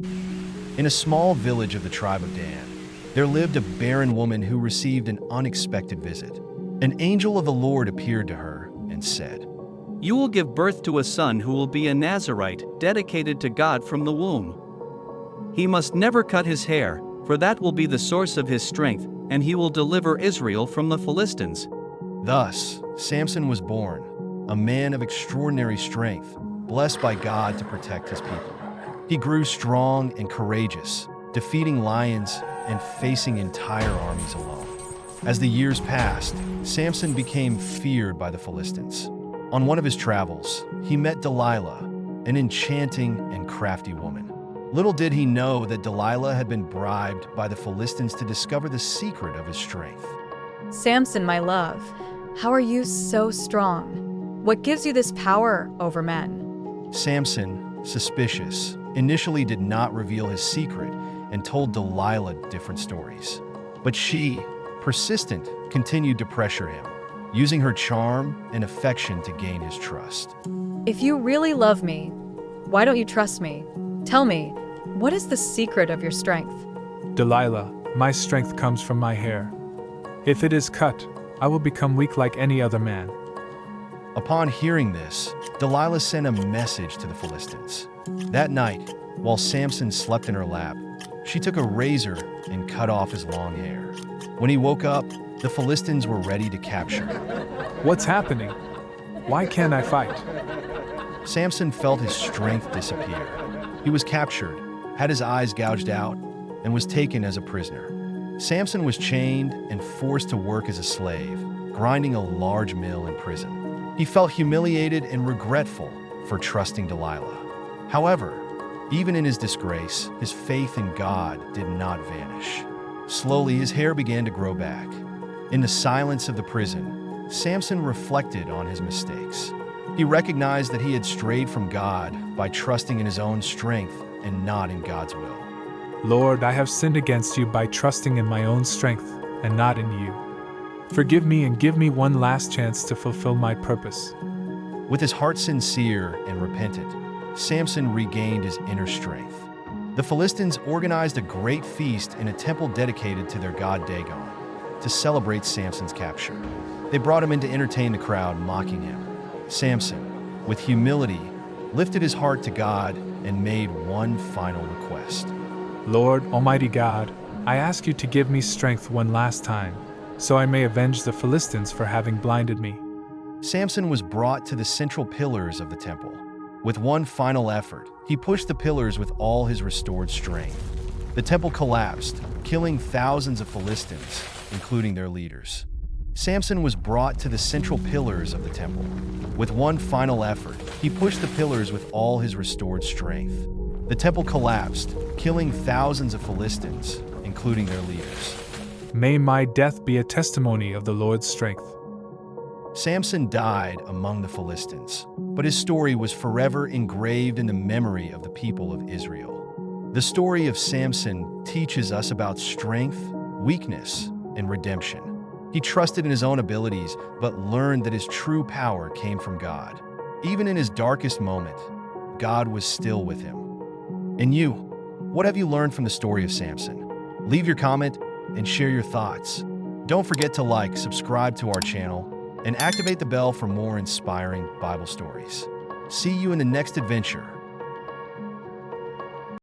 In a small village of the tribe of Dan, there lived a barren woman who received an unexpected visit. An angel of the Lord appeared to her and said, You will give birth to a son who will be a Nazirite, dedicated to God from the womb. He must never cut his hair, for that will be the source of his strength, and he will deliver Israel from the Philistines. Thus, Samson was born, a man of extraordinary strength, blessed by God to protect his people. He grew strong and courageous, defeating lions and facing entire armies alone. As the years passed, Samson became feared by the Philistines. On one of his travels, he met Delilah, an enchanting and crafty woman. Little did he know that Delilah had been bribed by the Philistines to discover the secret of his strength. Samson, my love, how are you so strong? What gives you this power over men? Samson, suspicious, initially did not reveal his secret and told Delilah different stories. But she, persistent, continued to pressure him, using her charm and affection to gain his trust. If you really love me, why don't you trust me? Tell me, what is the secret of your strength? Delilah, my strength comes from my hair. If it is cut, I will become weak like any other man. Upon hearing this, Delilah sent a message to the Philistines. That night, while Samson slept in her lap, she took a razor and cut off his long hair. When he woke up, the Philistines were ready to capture him. What's happening? Why can't I fight? Samson felt his strength disappear. He was captured, had his eyes gouged out, and was taken as a prisoner. Samson was chained and forced to work as a slave, grinding a large mill in prison. He felt humiliated and regretful for trusting Delilah. However, even in his disgrace, his faith in God did not vanish. Slowly, his hair began to grow back. In the silence of the prison, Samson reflected on his mistakes. He recognized that he had strayed from God by trusting in his own strength and not in God's will. Lord, I have sinned against you by trusting in my own strength and not in you. Forgive me and give me one last chance to fulfill my purpose. With his heart sincere and repentant, Samson regained his inner strength. The Philistines organized a great feast in a temple dedicated to their god Dagon to celebrate Samson's capture. They brought him in to entertain the crowd, mocking him. Samson, with humility, lifted his heart to God and made one final request. Lord, Almighty God, I ask you to give me strength one last time, so I may avenge the Philistines for having blinded me. Samson was brought to the central pillars of the temple. With one final effort, he pushed the pillars with all his restored strength. The temple collapsed, killing thousands of Philistines, including their leaders. Samson was brought to the central pillars of the temple. With one final effort, he pushed the pillars with all his restored strength. The temple collapsed, killing thousands of Philistines, including their leaders. May my death be a testimony of the Lord's strength. Samson died among the Philistines, but his story was forever engraved in the memory of the people of Israel. The story of Samson teaches us about strength, weakness, and redemption. He trusted in his own abilities, but learned that his true power came from God. Even in his darkest moment, God was still with him. And you, what have you learned from the story of Samson? Leave your comment and share your thoughts. Don't forget to like, subscribe to our channel, and activate the bell for more inspiring Bible stories. See you in the next adventure.